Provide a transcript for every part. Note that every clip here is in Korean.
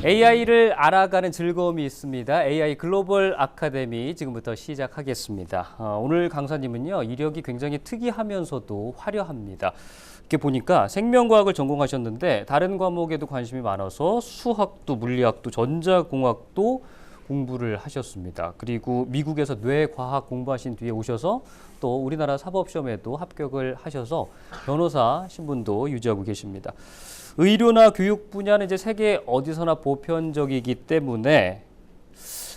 AI를 알아가는 즐거움이 있습니다. AI 글로벌 아카데미 지금부터 시작하겠습니다. 오늘 강사님은요, 이력이 굉장히 특이하면서도 화려합니다. 이렇게 보니까 생명과학을 전공하셨는데 다른 과목에도 관심이 많아서 수학도 물리학도 전자공학도 공부를 하셨습니다. 그리고 미국에서 뇌과학 공부하신 뒤에 오셔서 또 우리나라 사법시험에도 합격을 하셔서 변호사 신분도 유지하고 계십니다. 의료나 교육 분야는 이제 세계 어디서나 보편적이기 때문에,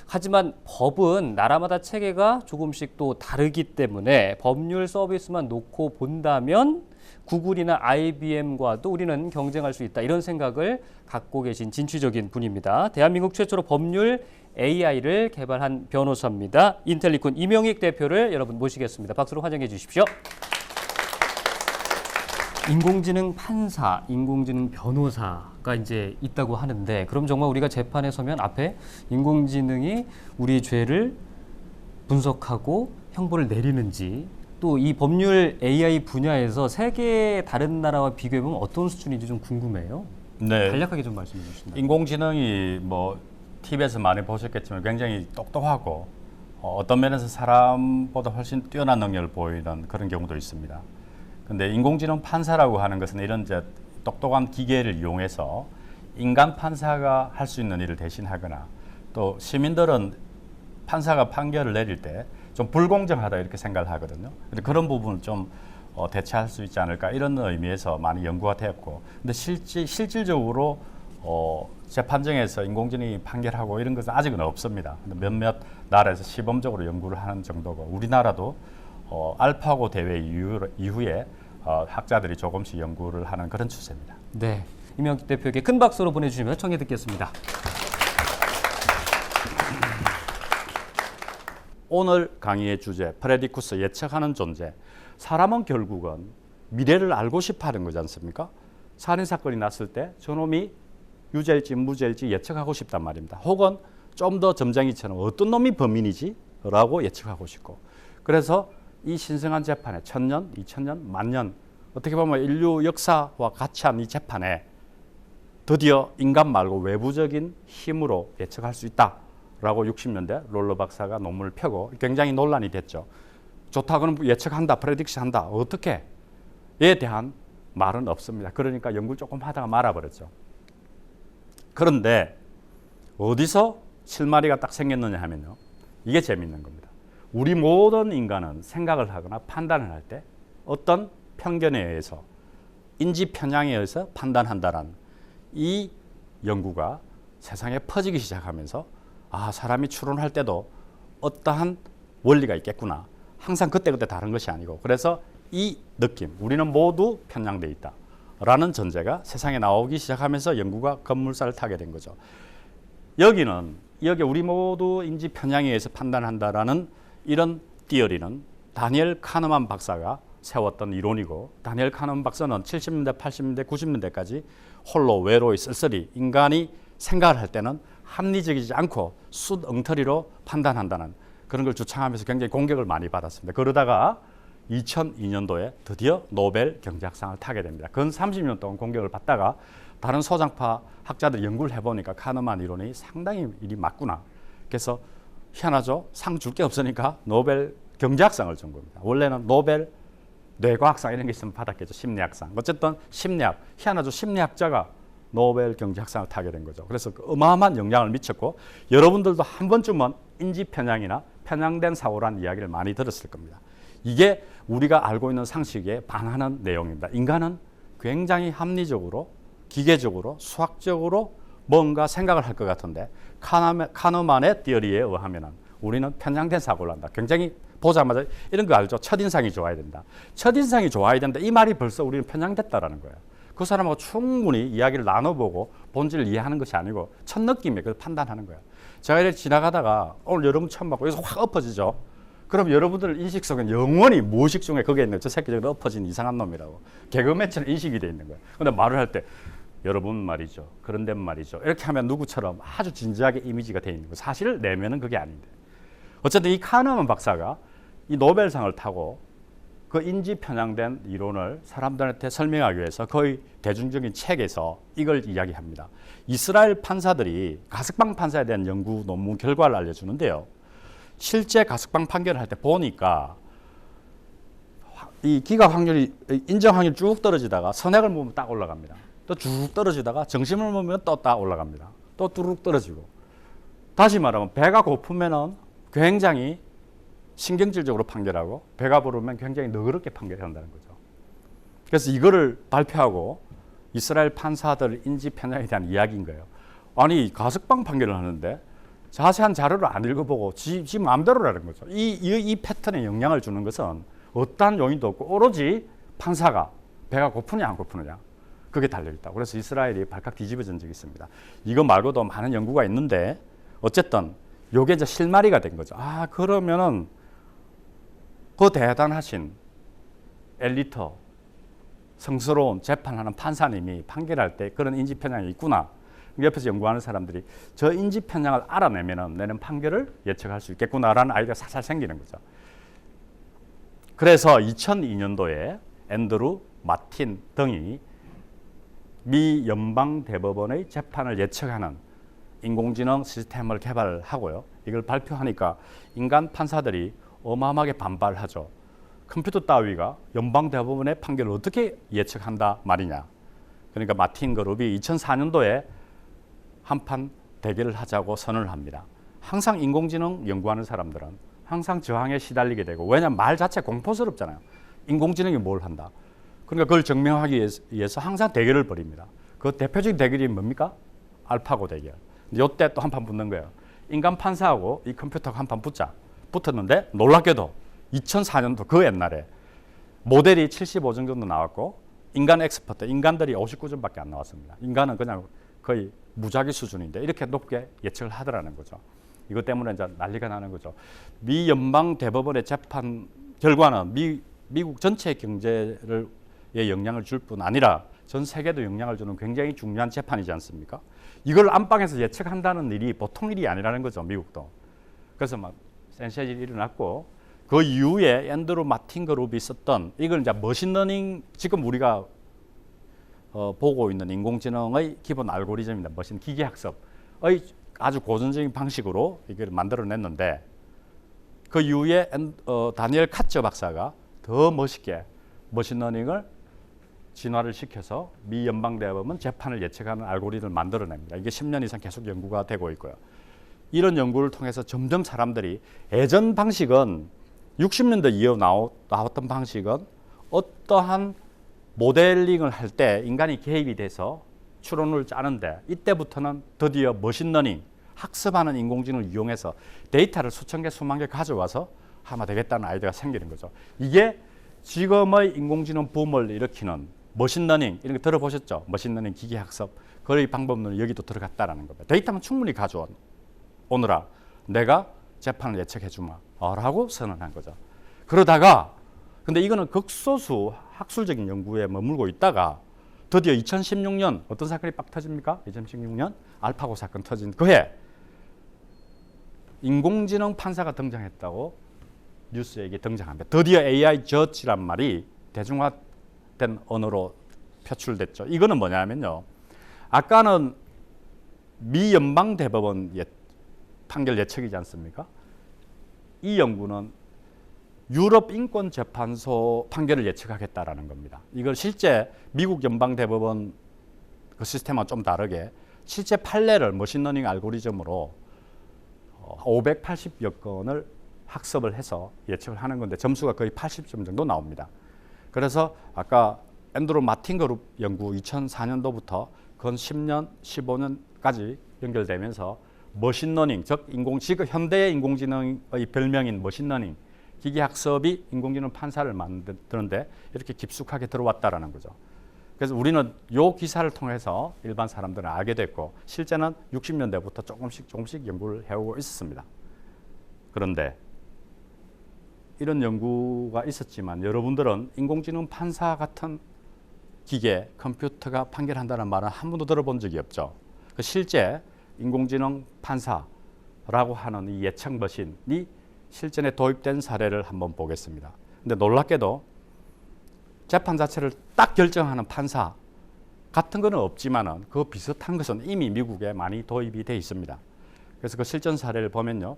하지만 법은 나라마다 체계가 조금씩 또 다르기 때문에 법률 서비스만 놓고 본다면 구글이나 IBM과도 우리는 경쟁할 수 있다, 이런 생각을 갖고 계신 진취적인 분입니다. 대한민국 최초로 법률 AI를 개발한 변호사입니다. 인텔리콘 이명익 대표를 여러분 모시겠습니다. 박수로 환영해 주십시오. 인공지능 판사, 인공지능 변호사가 이제 있다고 하는데, 그럼 정말 우리가 재판에 서면 앞에 인공지능이 우리 죄를 분석하고 형벌을 내리는지, 또 이 법률 AI 분야에서 세계 다른 나라와 비교해보면 어떤 수준인지 좀 궁금해요. 네. 간략하게 좀 말씀해 주신다면. 인공지능이 TV에서 많이 보셨겠지만 굉장히 똑똑하고 어떤 면에서 사람보다 훨씬 뛰어난 능력을 보이는 그런 경우도 있습니다. 근데 인공지능 판사라고 하는 것은 이런 이제 똑똑한 기계를 이용해서 인간 판사가 할 수 있는 일을 대신하거나, 또 시민들은 판사가 판결을 내릴 때 좀 불공정하다 이렇게 생각을 하거든요. 근데 그런 부분을 좀 대체할 수 있지 않을까, 이런 의미에서 많이 연구가 되었고, 근데 실질적으로 재판정에서 인공지능이 판결하고 이런 것은 아직은 없습니다. 근데 몇몇 나라에서 시범적으로 연구를 하는 정도고, 우리나라도 알파고 대회 이후에 학자들이 조금씩 연구를 하는 그런 추세입니다. 네, 이명익 대표에게 큰 박수로 보내주시면서 청해 듣겠습니다. 오늘 강의의 주제, 프레디쿠스, 예측하는 존재. 사람은 결국은 미래를 알고 싶어 하는 거지 않습니까? 살인사건이 났을 때 저놈이 유죄일지 무죄일지 예측하고 싶단 말입니다. 혹은 좀 더 점쟁이처럼 어떤 놈이 범인이지? 라고 예측하고 싶고. 그래서 이 신성한 재판에 1000년, 2000년, 만년, 어떻게 보면 인류 역사와 같이 한 이 재판에 드디어 인간 말고 외부적인 힘으로 예측할 수 있다라고 60년대 롤러 박사가 논문을 펴고 굉장히 논란이 됐죠. 좋다, 그럼 예측한다, 프레딕션 한다. 어떻게? 에 대한 말은 없습니다. 그러니까 연구를 조금 하다가 말아버렸죠. 그런데 어디서 실마리가 딱 생겼느냐 하면요, 이게 재밌는 겁니다. 우리 모든 인간은 생각을 하거나 판단을 할 때 어떤 편견에 의해서, 인지 편향에 의해서 판단한다라는 이 연구가 세상에 퍼지기 시작하면서, 사람이 추론할 때도 어떠한 원리가 있겠구나. 항상 그때그때 다른 것이 아니고, 그래서 이 느낌, 우리는 모두 편향돼 있다라는 전제가 세상에 나오기 시작하면서 연구가 급물살을 타게 된 거죠. 여기 우리 모두 인지 편향에 의해서 판단한다라는 이런 티어리는 다니엘 카너만 박사가 세웠던 이론이고, 다니엘 카너만 박사는 70년대, 80년대, 90년대까지 홀로 외로이 쓸쓸히 인간이 생각을 할 때는 합리적이지 않고 숫엉터리로 판단한다는 그런 걸 주창하면서 굉장히 공격을 많이 받았습니다. 그러다가 2002년도에 드디어 노벨 경제학상을 타게 됩니다. 근 30년 동안 공격을 받다가 다른 소장파 학자들이 연구를 해보니까 카너만 이론이 상당히 일이 맞구나. 그래서 희한하죠. 상 줄 게 없으니까 노벨 경제학상을 준 겁니다. 원래는 노벨 뇌과학상 이런 게 있으면 받았겠죠. 심리학상. 어쨌든 심리학, 희한하죠. 심리학자가 노벨 경제학상을 타게 된 거죠. 그래서 어마어마한 영향을 미쳤고, 여러분들도 한 번쯤은 인지 편향이나 편향된 사고라는 이야기를 많이 들었을 겁니다. 이게 우리가 알고 있는 상식에 반하는 내용입니다. 인간은 굉장히 합리적으로, 기계적으로, 수학적으로 뭔가 생각을 할 것 같은데, 카너만의 티어리에 의하면 우리는 편향된 사고를 한다. 굉장히 보자마자 이런 거 알죠? 첫인상이 좋아야 된다. 첫인상이 좋아야 된다. 이 말이 벌써 우리는 편향됐다라는 거예요. 그 사람하고 충분히 이야기를 나눠보고 본질을 이해하는 것이 아니고 첫 느낌에 그걸 판단하는 거예요. 제가 이렇게 지나가다가 오늘 여러분 처음 봤고 여기서 확 엎어지죠. 그럼 여러분들 인식 속엔 영원히 무의식 중에 거기에 있는 저 새끼 저기 엎어진 이상한 놈이라고 개그맨처럼 인식이 돼 있는 거예요. 근데 말을 할 때 여러분 말이죠, 그런데 말이죠, 이렇게 하면 누구처럼 아주 진지하게 이미지가 돼 있는 거예요. 사실 내면은 그게 아닌데. 어쨌든 이 카너만 박사가 이 노벨상을 타고 그 인지 편향된 이론을 사람들한테 설명하기 위해서 거의 대중적인 책에서 이걸 이야기합니다. 이스라엘 판사들이 가석방 판사에 대한 연구 논문 결과를 알려주는데요. 실제 가석방 판결을 할 때 보니까 이 기각 확률이 인정 확률이 쭉 떨어지다가 선액을 보면 딱 올라갑니다. 또 쭉 떨어지다가 정심을 보면 또 딱 올라갑니다. 또 뚜룩 떨어지고. 다시 말하면 배가 고프면은 굉장히 신경질적으로 판결하고 배가 부르면 굉장히 너그럽게 판결한다는 거죠. 그래서 이거를 발표하고 이스라엘 판사들 인지 편향에 대한 이야기인 거예요. 아니 가석방 판결을 하는데 자세한 자료를 안 읽어보고 지 마음대로라는 거죠. 이 패턴에 영향을 주는 것은 어떠한 요인도 없고 오로지 판사가 배가 고프냐 안 고프느냐 그게 달려있다. 그래서 이스라엘이 발칵 뒤집어진 적이 있습니다. 이거 말고도 많은 연구가 있는데 어쨌든 요게 이제 실마리가 된 거죠. 아 그러면은 그 대단하신 엘리트 성스러운 재판하는 판사님이 판결할 때 그런 인지 편향이 있구나. 옆에서 연구하는 사람들이 저 인지 편향을 알아내면은 내는 판결을 예측할 수 있겠구나라는 아이디어가 살살 생기는 거죠. 그래서 2002년도에 앤드루 마틴 등이 미 연방 대법원의 재판을 예측하는 인공지능 시스템을 개발하고요. 이걸 발표하니까 인간 판사들이 어마어마하게 반발하죠. 컴퓨터 따위가 연방 대법원의 판결을 어떻게 예측한다 말이냐. 그러니까 마틴 그룹이 2004년도에 한판 대결을 하자고 선언을 합니다. 항상 인공지능 연구하는 사람들은 항상 저항에 시달리게 되고 왜냐하면 말 자체 공포스럽잖아요. 인공지능이 뭘 한다. 그러니까 그걸 증명하기 위해서 항상 대결을 벌입니다. 그 대표적인 대결이 뭡니까? 알파고 대결. 이때 또 한판 붙는 거예요. 인간 판사하고 이 컴퓨터가 한판 붙었는데 놀랍게도 2004년도 그 옛날에 모델이 75점 정도 나왔고 인간 엑스퍼트, 인간들이 59점밖에 안 나왔습니다. 인간은 그냥 거의 무작위 수준인데 이렇게 높게 예측을 하더라는 거죠. 이것 때문에 이제 난리가 나는 거죠. 미 연방 대법원의 재판 결과는 미국 전체 경제를 영향을 줄 뿐 아니라 전 세계도 영향을 주는 굉장히 중요한 재판이지 않습니까? 이걸 안방에서 예측한다는 일이 보통 일이 아니라는 거죠, 미국도. 그래서 막 센세이션이 일어났고 그 이후에 앤드루 마틴 그룹이 썼던 이걸 이제 머신러닝 지금 우리가 보고 있는 인공지능의 기본 알고리즘입니다. 머신 기계학습의 아주 고전적인 방식으로 이걸 만들어냈는데 그 이후에 다니엘 카처 박사가 더 멋있게 머신러닝을 진화를 시켜서 미 연방대법원 재판을 예측하는 알고리즘을 만들어냅니다. 이게 10년 이상 계속 연구가 되고 있고요. 이런 연구를 통해서 점점 사람들이 예전 방식은 60년대 이어 나왔던 방식은 어떠한 모델링을 할 때 인간이 개입이 돼서 추론을 짜는데 이때부터는 드디어 머신러닝, 학습하는 인공지능을 이용해서 데이터를 수천 개, 수만 개 가져와서 하면 되겠다는 아이디어가 생기는 거죠. 이게 지금의 인공지능 붐을 일으키는 머신러닝 이런 거 들어보셨죠? 머신러닝 기계학습 그의 방법론이 여기도 들어갔다라는 겁니다. 데이터만 충분히 가져오느라 내가 재판을 예측해 주마 라고 선언한 거죠. 그러다가 근데 이거는 극소수 학술적인 연구에 머물고 있다가 드디어 2016년 어떤 사건이 빡 터집니까? 2016년 알파고 사건 터진 그해 인공지능 판사가 등장했다고 뉴스에 등장합니다. 드디어 AI 저지란 말이 대중화된 언어로 표출됐죠. 이거는 뭐냐면요. 아까는 미 연방 대법원 판결 예측이지 않습니까? 이 연구는 유럽 인권재판소 판결을 예측하겠다라는 겁니다. 이걸 실제 미국 연방대법원 그 시스템과 좀 다르게 실제 판례를 머신러닝 알고리즘으로 580여 건을 학습을 해서 예측을 하는 건데 점수가 거의 80점 정도 나옵니다. 그래서 아까 앤드루 마틴 그룹 연구 2004년도부터 건 10년, 15년까지 연결되면서 머신러닝, 즉 지금 현대의 인공지능의 별명인 머신러닝 기계학습이 인공지능 판사를 만드는데 이렇게 깊숙하게 들어왔다라는 거죠. 그래서 우리는 이 기사를 통해서 일반 사람들은 알게 됐고 실제는 60년대부터 조금씩 연구를 해오고 있었습니다. 그런데 이런 연구가 있었지만 여러분들은 인공지능 판사 같은 기계, 컴퓨터가 판결한다는 말은 한 번도 들어본 적이 없죠. 실제 인공지능 판사라고 하는 이 예측 머신이 실전에 도입된 사례를 한번 보겠습니다. 근데 놀랍게도 재판 자체를 딱 결정하는 판사 같은 거는 없지만은 그 비슷한 것은 이미 미국에 많이 도입이 돼 있습니다. 그래서 그 실전 사례를 보면요.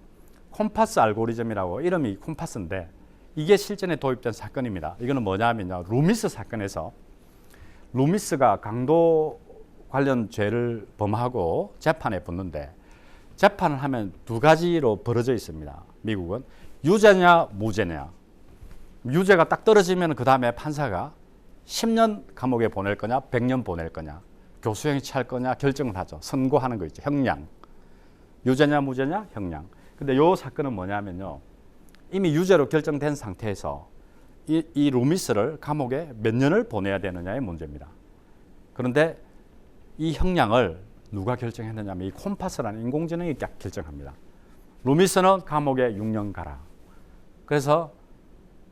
콤파스 알고리즘이라고 이름이 콤파스인데 이게 실전에 도입된 사건입니다. 이거는 뭐냐면요. 루미스 사건에서 루미스가 강도 관련 죄를 범하고 재판에 붙는데 재판을 하면 두 가지로 벌어져 있습니다. 미국은 유죄냐 무죄냐. 유죄가 딱 떨어지면 그 다음에 판사가 10년 감옥에 보낼 거냐 100년 보낼 거냐 교수형이 취할 거냐 결정을 하죠. 선고하는 거 있죠. 형량. 유죄냐 무죄냐 형량. 근데 요 사건은 뭐냐면요. 이미 유죄로 결정된 상태에서 이 루미스를 감옥에 몇 년을 보내야 되느냐의 문제입니다. 그런데 이 형량을 누가 결정했느냐 하면 이 콤파스라는 인공지능이 딱 결정합니다. 루미스는 감옥에 6년 가라. 그래서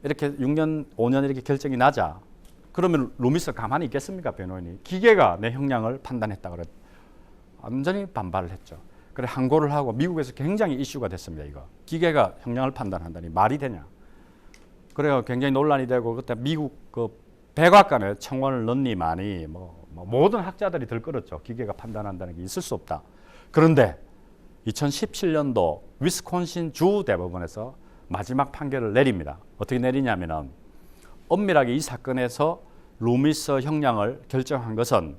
이렇게 6년, 5년 이렇게 결정이 나자 그러면 루미스가 가만히 있겠습니까? 변호인이. 기계가 내 형량을 판단했다 그래. 완전히 반발을 했죠. 그래 항고를 하고 미국에서 굉장히 이슈가 됐습니다. 이거 기계가 형량을 판단한다니 말이 되냐. 그래요. 굉장히 논란이 되고 그때 미국 그 백악관에 청원을 넣니 많이 뭐 모든 학자들이 들끓었죠. 기계가 판단한다는 게 있을 수 없다. 그런데 2017년도 위스콘신 주 대법원에서 마지막 판결을 내립니다. 어떻게 내리냐면은 엄밀하게 이 사건에서 루미스 형량을 결정한 것은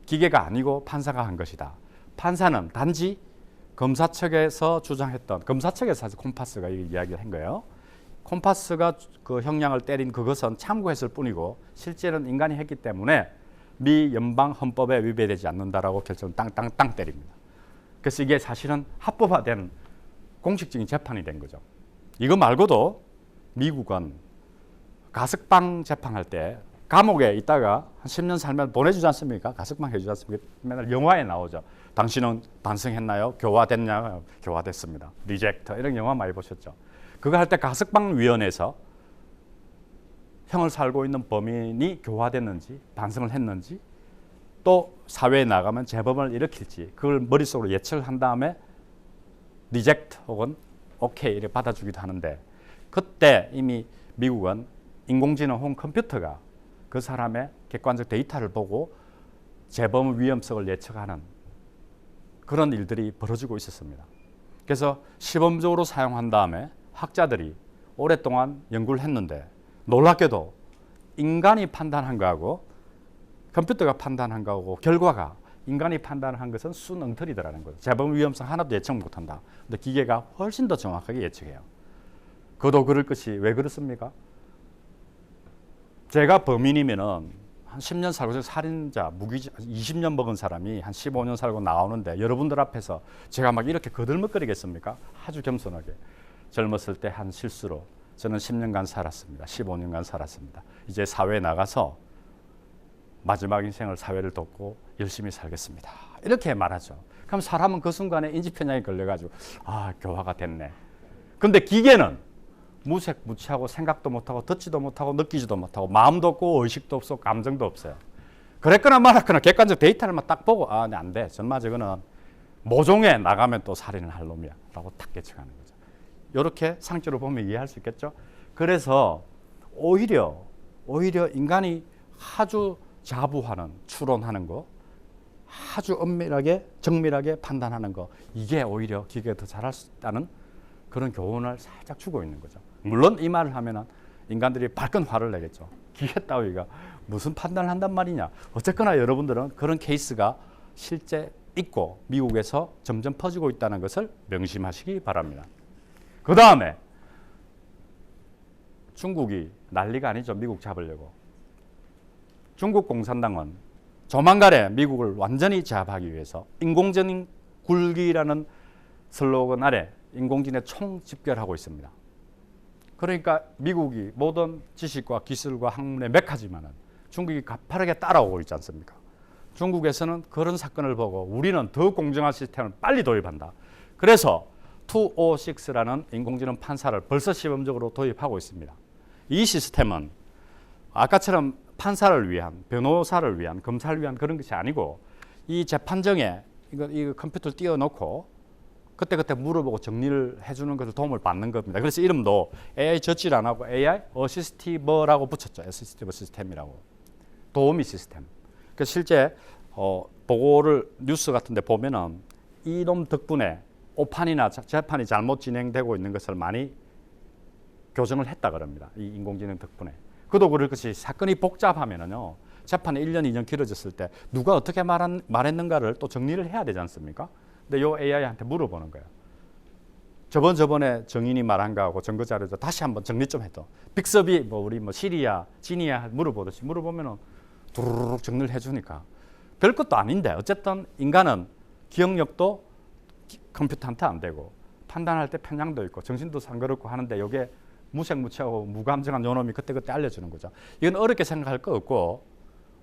기계가 아니고 판사가 한 것이다. 판사는 단지 검사 측에서 주장했던 검사 측에서 사실 콤파스가 이야기를 한 거예요. 콤파스가 그 형량을 때린 그것은 참고했을 뿐이고 실제는 인간이 했기 때문에 미 연방 헌법에 위배되지 않는다라고 결정을 땅땅땅 때립니다. 그래서 이게 사실은 합법화된 공식적인 재판이 된 거죠. 이거 말고도 미국은 가석방 재판할 때 감옥에 있다가 한 10년 살면 보내주지 않습니까? 가석방 해주지 않습니까? 맨날 영화에 나오죠. 당신은 반성했나요? 교화됐냐요? 교화됐습니다. 리젝터 이런 영화 많이 보셨죠. 그거 할 때 가석방위원회에서 형을 살고 있는 범인이 교화됐는지 반성을 했는지 또 사회에 나가면 재범을 일으킬지 그걸 머릿속으로 예측을 한 다음에 리젝트 혹은 오케이 이렇게 받아주기도 하는데 그때 이미 미국은 인공지능 혹은 컴퓨터가 그 사람의 객관적 데이터를 보고 재범 위험성을 예측하는 그런 일들이 벌어지고 있었습니다. 그래서 시범적으로 사용한 다음에 학자들이 오랫동안 연구를 했는데 놀랍게도 인간이 판단한 거하고 컴퓨터가 판단한 거하고 결과가 인간이 판단한 것은 순엉터리더라는 거죠. 재범 위험성 하나도 예측 못한다. 근데 기계가 훨씬 더 정확하게 예측해요. 그도 그럴 것이 왜 그렇습니까? 제가 범인이면은 한 10년 살고 살인자, 무기자 20년 먹은 사람이 한 15년 살고 나오는데 여러분들 앞에서 제가 막 이렇게 거들먹거리겠습니까? 아주 겸손하게. 젊었을 때 한 실수로 저는 10년간 살았습니다. 15년간 살았습니다. 이제 사회에 나가서 마지막 인생을 사회를 돕고 열심히 살겠습니다. 이렇게 말하죠. 그럼 사람은 그 순간에 인지편향이 걸려가지고 교화가 됐네. 근데 기계는 무색무취하고 생각도 못하고 듣지도 못하고 느끼지도 못하고 마음도 없고 의식도 없고 감정도 없어요. 그랬거나 말았거나 객관적 데이터를 딱 보고 안 돼. 정말 저거는 모종에 나가면 또 살인을 할 놈이야 라고 딱 예측하는 거죠. 이렇게 상식으로 보면 이해할 수 있겠죠. 그래서 오히려 인간이 아주 자부하는 추론하는 거 아주 엄밀하게 정밀하게 판단하는 거 이게 오히려 기계가 더 잘할 수 있다는 그런 교훈을 살짝 주고 있는 거죠. 물론 이 말을 하면은 인간들이 발끈 화를 내겠죠. 기계 따위가 무슨 판단을 한단 말이냐. 어쨌거나 여러분들은 그런 케이스가 실제 있고 미국에서 점점 퍼지고 있다는 것을 명심하시기 바랍니다. 그 다음에 중국이 난리가 아니죠. 미국 잡으려고. 중국 공산당은 조만간에 미국을 완전히 제압하기 위해서 인공지능 굴기라는 슬로건 아래 인공지능에 총집결하고 있습니다. 그러니까 미국이 모든 지식과 기술과 학문의 메카지만은 중국이 가파르게 따라오고 있지 않습니까? 중국에서는 그런 사건을 보고 우리는 더 공정한 시스템을 빨리 도입한다. 그래서 256라는 인공지능 판사를 벌써 시범적으로 도입하고 있습니다. 이 시스템은 아까처럼 판사를 위한, 변호사를 위한, 검사를 위한 그런 것이 아니고 이 재판정에 이거 컴퓨터를 띄워놓고 그때그때 물어보고 정리를 해주는 것을 도움을 받는 겁니다. 그래서 이름도 AI 젖질 안 하고 AI 어시스티브라고 붙였죠. 어시스티브 시스템이라고. 도우미 시스템. 그래서 실제 보고를 뉴스 같은데 보면은 이놈 덕분에 오판이나 재판이 잘못 진행되고 있는 것을 많이 교정을 했다 그럽니다. 이 인공지능 덕분에. 그도 그럴 것이 사건이 복잡하면은요. 재판이 1년, 2년 길어졌을 때 누가 어떻게 말했는가를 또 정리를 해야 되지 않습니까? 근데 요 AI한테 물어보는 거예요. 저번에 정인이 말한 거하고 증거 자료도 다시 한번 정리 좀 해도. 빅섭이 뭐 우리 뭐 시리야, 지니야 물어보듯이 물어보면은 두루룩 정리를 해주니까 별것도 아닌데 어쨌든 인간은 기억력도 컴퓨터한테 안 되고 판단할 때 편향도 있고 정신도 상그럽고 하는데 이게 무색무취하고 무감정한 요놈이 그때그때 알려주는 거죠. 이건 어렵게 생각할 거 없고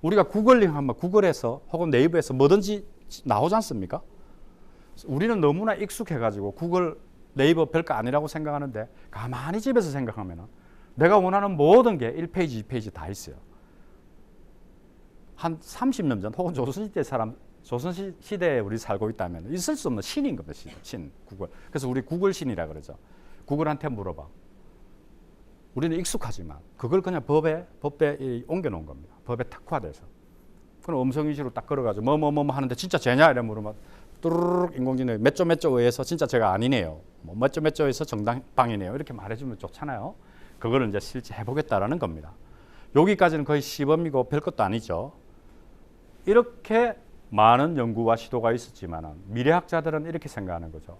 우리가 구글링 하면 구글에서 혹은 네이버에서 뭐든지 나오지 않습니까? 우리는 너무나 익숙해가지고 구글, 네이버 별거 아니라고 생각하는데 가만히 집에서 생각하면 내가 원하는 모든 게 1페이지, 2페이지 다 있어요. 한 30년 전 혹은 조선시대에 우리 살고 있다면 있을 수 없는 신인 겁니다. 신, 구글. 그래서 우리 구글 신이라 그러죠. 구글한테 물어봐. 우리는 익숙하지만 그걸 그냥 법에 옮겨놓은 겁니다. 법에 특화돼서. 그럼 음성 위주로 딱 걸어가지고 뭐 하는데 진짜 쟤냐 이래 물으면 뚜루룩 인공지능이 몇 조 의해서 진짜 제가 아니네요. 뭐 몇 조 의해서 정당방이네요. 이렇게 말해주면 좋잖아요. 그거를 이제 실제 해보겠다라는 겁니다. 여기까지는 거의 시범이고 별것도 아니죠. 이렇게 많은 연구와 시도가 있었지만 미래학자들은 이렇게 생각하는 거죠.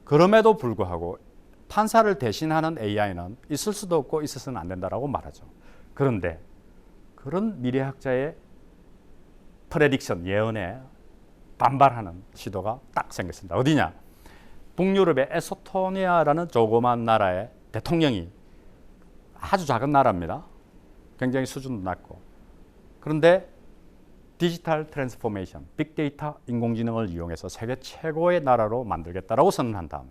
그럼에도 불구하고 판사를 대신하는 AI는 있을 수도 없고 있어서는 안 된다라고 말하죠. 그런데 그런 미래학자의 프레딕션, 예언에 반발하는 시도가 딱 생겼습니다. 어디냐? 북유럽의 에스토니아라는 조그만 나라의 대통령이 아주 작은 나라입니다. 굉장히 수준도 낮고. 그런데 디지털 트랜스포메이션, 빅데이터 인공지능을 이용해서 세계 최고의 나라로 만들겠다라고 선언한 다음에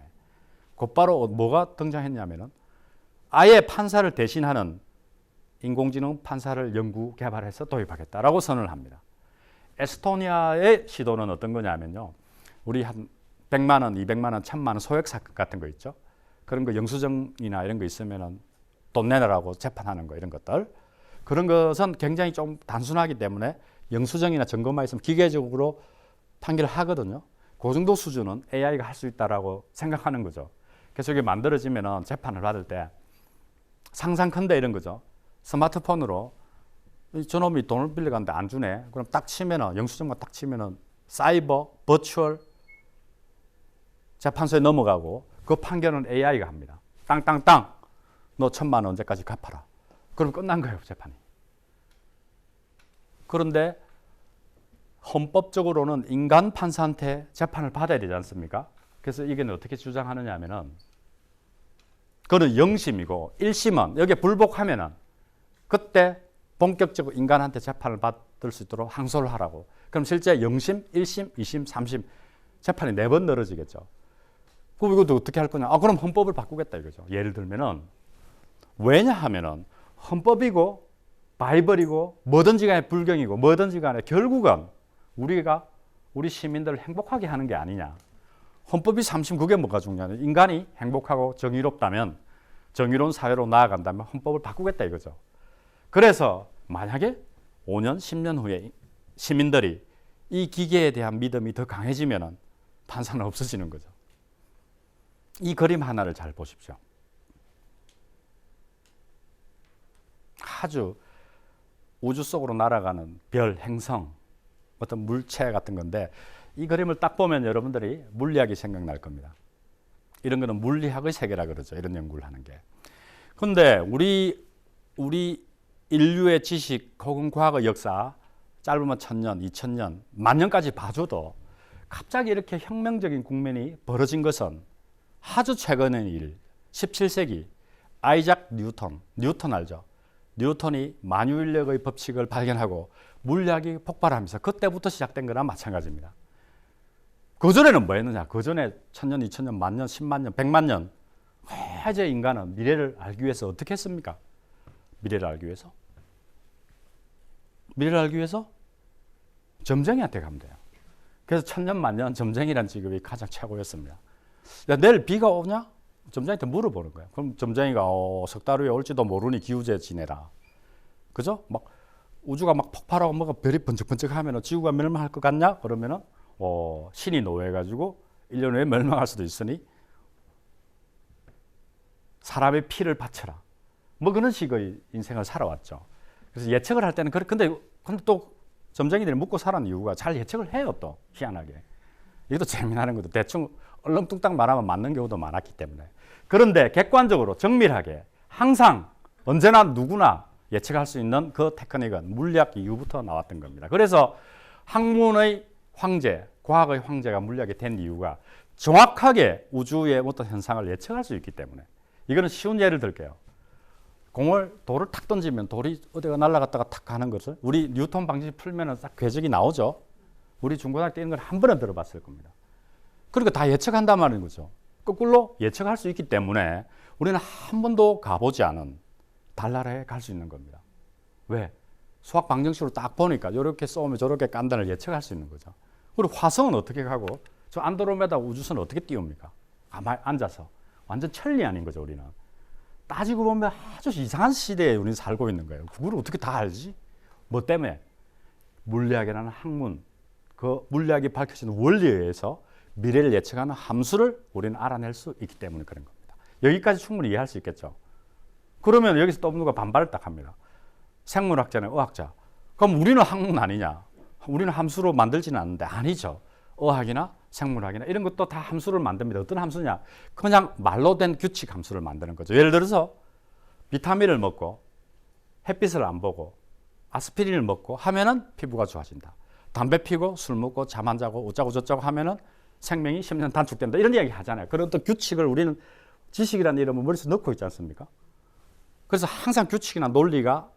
곧바로 뭐가 등장했냐면은 아예 판사를 대신하는 인공지능 판사를 연구 개발해서 도입하겠다라고 선언을 합니다. 에스토니아의 시도는 어떤 거냐면요. 우리 한 100만 원, 200만 원, 1000만 원 소액 사건 같은 거 있죠. 그런 거 영수증이나 이런 거 있으면은 돈 내라고 재판하는 거 이런 것들. 그런 것은 굉장히 좀 단순하기 때문에 영수증이나 증거만 있으면 기계적으로 판결을 하거든요. 그 정도 수준은 AI가 할 수 있다라고 생각하는 거죠. 그래서 이게 만들어지면은 재판을 받을 때 상상컨대 이런 거죠. 스마트폰으로 저놈이 돈을 빌려갔는데 안 주네. 그럼 딱 치면은 영수증만 딱 치면은 사이버, 버추얼 재판소에 넘어가고 그 판결은 AI가 합니다. 땅땅땅 너 1000만 원 언제까지 갚아라. 그럼 끝난 거예요, 재판이. 그런데 헌법적으로는 인간 판사한테 재판을 받아야 되지 않습니까? 그래서 이게 어떻게 주장하느냐 하면은 그거는 0심이고 1심은 여기에 불복하면은 그때 본격적으로 인간한테 재판을 받을 수 있도록 항소를 하라고. 그럼 실제 0심, 1심, 2심, 3심 재판이 4번 늘어지겠죠. 그럼 이것도 어떻게 할 거냐? 그럼 헌법을 바꾸겠다 이거죠. 예를 들면은 왜냐하면은 헌법이고 바이블이고 뭐든지 간에 불경이고 뭐든지 간에 결국은 우리 시민들을 행복하게 하는 게 아니냐. 헌법이 3심 그게 뭐가 중요하냐. 인간이 행복하고 정의롭다면 정의로운 사회로 나아간다면 헌법을 바꾸겠다 이거죠. 그래서 만약에 5년, 10년 후에 시민들이 이 기계에 대한 믿음이 더 강해지면 판사는 없어지는 거죠. 이 그림 하나를 잘 보십시오. 아주 우주 속으로 날아가는 별, 행성, 어떤 물체 같은 건데 이 그림을 딱 보면 여러분들이 물리학이 생각날 겁니다. 이런 거는 물리학의 세계라 그러죠. 이런 연구를 하는 게. 그런데 우리 인류의 지식 혹은 과거 역사 짧으면 1000년, 2000년, 만년까지 봐줘도 갑자기 이렇게 혁명적인 국면이 벌어진 것은 아주 최근의 일, 17세기 아이작 뉴턴 알죠? 뉴턴이 만유인력의 법칙을 발견하고 물리학이 폭발하면서 그때부터 시작된 거랑 마찬가지입니다. 그전에는 뭐 했느냐? 그전에 1000년, 2000년, 만년, 10만년, 100만년 이제 인간은 미래를 알기 위해서 어떻게 했습니까? 미래를 알기 위해서 점쟁이한테 가면 돼요. 그래서 1000년, 만년 점쟁이라는 직업이 가장 최고였습니다. 야, 내일 비가 오냐? 점장한테 물어보는 거야. 그럼 점장이가 석 달 후에 올지도 모르니 기우제 지내라. 그죠? 막 우주가 막 폭발하고 뭐가 별이 번쩍번쩍하면 지구가 멸망할 것 같냐? 그러면은 신이 노해가지고 1년 후에 멸망할 수도 있으니 사람의 피를 바쳐라. 뭐 그런 식의 인생을 살아왔죠. 그래서 예측을 할 때는 근데 또 점쟁이들이 묵고 살아는 이유가 잘 예측을 해요. 또 희한하게. 이것도 재미나는 것도 대충 얼렁뚱땅 말하면 맞는 경우도 많았기 때문에. 그런데 객관적으로 정밀하게 항상 언제나 누구나 예측할 수 있는 그 테크닉은 물리학 이후부터 나왔던 겁니다. 그래서 학문의 황제, 과학의 황제가 물리학이 된 이유가 정확하게 우주의 어떤 현상을 예측할 수 있기 때문에. 이거는 쉬운 예를 들게요. 돌을 탁 던지면 돌이 어디가 날아갔다가 탁 가는 것을 우리 뉴턴 방식 풀면은 딱 궤적이 나오죠. 우리 중고등학교 때 이런 걸 한 번은 들어봤을 겁니다. 그러니까 다 예측한단 말인 거죠. 거꾸로 예측할 수 있기 때문에 우리는 한 번도 가보지 않은 달나라에 갈 수 있는 겁니다. 왜? 수학 방정식으로 딱 보니까 이렇게 쏘면 저렇게 깐다를 예측할 수 있는 거죠. 그리고 화성은 어떻게 가고 저 안드로메다 우주선은 어떻게 띄웁니까? 가만히 앉아서. 완전 천리 아닌 거죠, 우리는. 따지고 보면 아주 이상한 시대에 우리는 살고 있는 거예요. 그걸 어떻게 다 알지? 뭐 때문에? 물리학이라는 학문, 그 물리학이 밝혀진 원리에 의해서 미래를 예측하는 함수를 우리는 알아낼 수 있기 때문에 그런 겁니다. 여기까지 충분히 이해할 수 있겠죠. 그러면 여기서 또 누가 반발을 딱 합니다. 생물학자나 의학자. 그럼 우리는 학문 아니냐? 우리는 함수로 만들지는 않는데 아니죠. 의학이나 생물학이나 이런 것도 다 함수를 만듭니다. 어떤 함수냐? 그냥 말로 된 규칙 함수를 만드는 거죠. 예를 들어서 비타민을 먹고 햇빛을 안 보고 아스피린을 먹고 하면은 피부가 좋아진다. 담배 피고 술 먹고 잠 안 자고 어쩌고 저쩌고 하면은 생명이 10년 단축된다. 이런 이야기 하잖아요. 그런 또 규칙을 우리는 지식이라는 이름을 머릿속에 넣고 있지 않습니까? 그래서 항상 규칙이나 논리가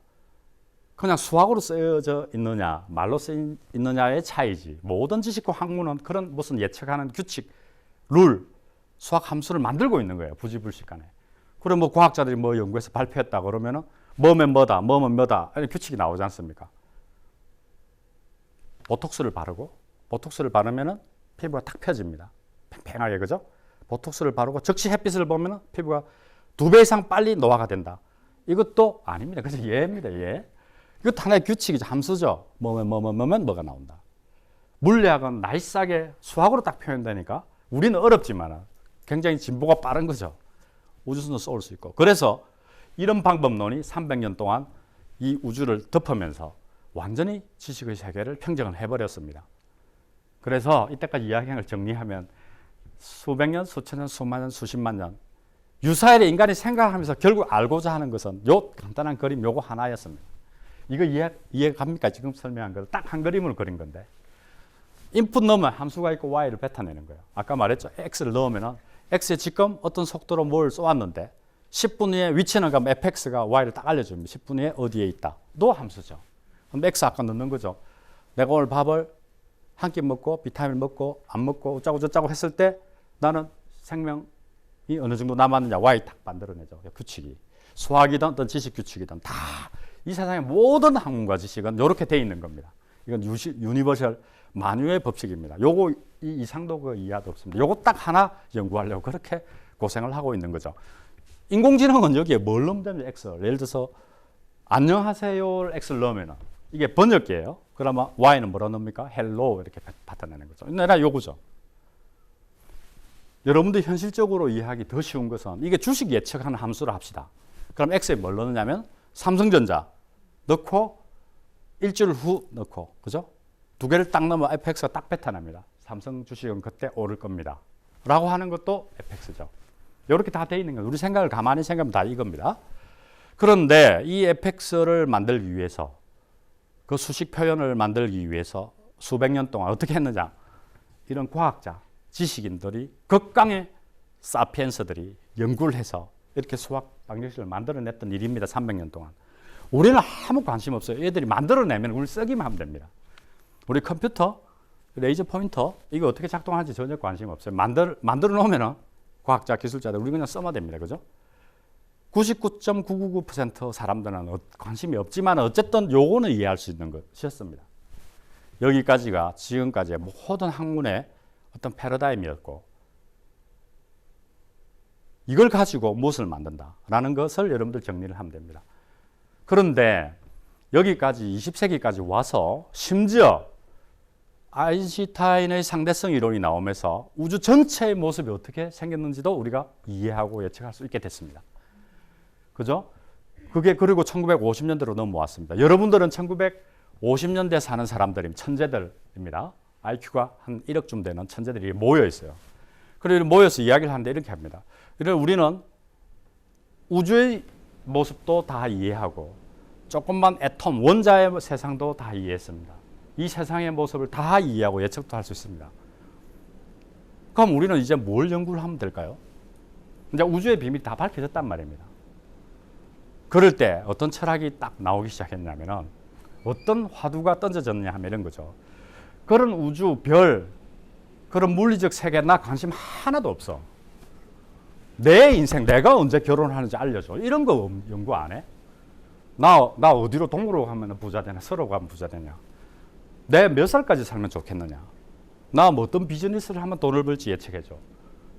그냥 수학으로 쓰여져 있느냐, 말로 쓰여 있느냐의 차이지. 모든 지식과 학문은 그런 무슨 예측하는 규칙, 룰, 수학 함수를 만들고 있는 거예요. 부지불식간에. 그럼 뭐 과학자들이 뭐 연구해서 발표했다 그러면은 뭐면 뭐다, 뭐면 뭐다 이런 규칙이 나오지 않습니까? 보톡스를 바르면은 피부가 탁 펴집니다. 팽팽하게, 그죠? 보톡스를 바르고 즉시 햇빛을 보면은 피부가 2배 이상 빨리 노화가 된다. 이것도 아닙니다. 그래서 예입니다, 예. 이것도 하나의 규칙이죠. 함수죠. 뭐면 뭐가 나온다. 물리학은 나이스하게 수학으로 딱 표현되니까 우리는 어렵지만 굉장히 진보가 빠른 거죠. 우주선도 쏠 수 있고. 그래서 이런 방법론이 300년 동안 이 우주를 덮으면서 완전히 지식의 세계를 평정을 해버렸습니다. 그래서 이때까지 이야기한 걸 정리하면 수백 년, 수천 년, 수만 년, 수십만 년 유사일에 인간이 생각하면서 결국 알고자 하는 것은 요 간단한 그림 요거 하나였습니다. 이거 이해가 갑니까? 지금 설명한 거 딱 한 그림을 그린 건데 인풋 넣으면 함수가 있고 y를 뱉어내는 거예요. 아까 말했죠. x를 넣으면 x에 지금 어떤 속도로 뭘 쏘았는데 10분 후에 위치는 그럼 fx가 y를 딱 알려줍니다. 10분 후에 어디에 있다. 도 함수죠. 그럼 x 아까 넣는 거죠. 내가 오늘 밥을 한 끼 먹고 비타민 먹고 안 먹고 어쩌고 저쩌고 했을 때 나는 생명이 어느 정도 남았느냐 y 딱 만들어내죠. 규칙이. 수학이든 어떤 지식 규칙이든 다 이 세상의 모든 학문과 지식은 이렇게 돼 있는 겁니다. 이건 유니버셜 만유의 법칙입니다. 요거 이 이상도 그 이하도 없습니다. 요거 딱 하나 연구하려고 그렇게 고생을 하고 있는 거죠. 인공지능은 여기에 뭘 넣으면 됩니까? X를. 예를 들어서 안녕하세요 X를 넣으면 이게 번역기예요. 그러면 Y는 뭐라 넣습니까? 헬로 이렇게 받아내는 거죠. 내가 요거죠. 여러분들 현실적으로 이해하기 더 쉬운 것은 이게 주식 예측하는 함수를 합시다. 그럼 X에 뭘 넣느냐면 삼성전자 넣고 일주일 후 넣고, 그죠? 두 개를 딱 넣으면 FX가 딱 뱉어냅니다. 삼성 주식은 그때 오를 겁니다. 라고 하는 것도 FX죠. 이렇게 다 돼 있는 거예요. 우리 생각을 가만히 생각하면 다 이겁니다. 그런데 이 FX를 만들기 위해서 그 수식 표현을 만들기 위해서 수백 년 동안 어떻게 했느냐. 이런 과학자, 지식인들이 극강의 사피엔스들이 연구를 해서 이렇게 수학 방정식을 만들어냈던 일입니다. 300년 동안. 우리는 아무 관심 없어요. 얘들이 만들어내면 우리 쓰기만 하면 됩니다. 우리 컴퓨터, 레이저 포인터 이거 어떻게 작동하는지 전혀 관심 없어요. 만들어 놓으면 과학자, 기술자들 우리 그냥 써만 됩니다. 그죠? 99.999% 사람들은 관심이 없지만 어쨌든 요거는 이해할 수 있는 것이었습니다. 여기까지가 지금까지의 모든 학문의 어떤 패러다임이었고 이걸 가지고 무엇을 만든다라는 것을 여러분들 정리를 하면 됩니다. 그런데 여기까지 20세기까지 와서 심지어 아인슈타인의 상대성 이론이 나오면서 우주 전체의 모습이 어떻게 생겼는지도 우리가 이해하고 예측할 수 있게 됐습니다. 그죠? 그게 그리고 1950년대로 넘어왔습니다. 여러분들은 1950년대 사는 사람들이 천재들입니다. IQ가 한 1억쯤 되는 천재들이 모여 있어요. 그리고 모여서 이야기를 하는데 이렇게 합니다. 그래서 우리는 우주의 모습도 다 이해하고 조금만 애톰, 원자의 세상도 다 이해했습니다. 이 세상의 모습을 다 이해하고 예측도 할 수 있습니다. 그럼 우리는 이제 뭘 연구를 하면 될까요? 이제 우주의 비밀이 다 밝혀졌단 말입니다. 그럴 때 어떤 철학이 딱 나오기 시작했냐면은 어떤 화두가 던져졌느냐 하면 이런 거죠. 그런 우주, 별, 그런 물리적 세계에 나 관심 하나도 없어. 내 인생, 내가 언제 결혼하는지 알려줘. 이런 거 연구 안 해? 나 어디로 동으로 가면 부자 되냐? 서로 가면 부자 되냐? 내 몇 살까지 살면 좋겠느냐? 나 뭐 어떤 비즈니스를 하면 돈을 벌지 예측해줘.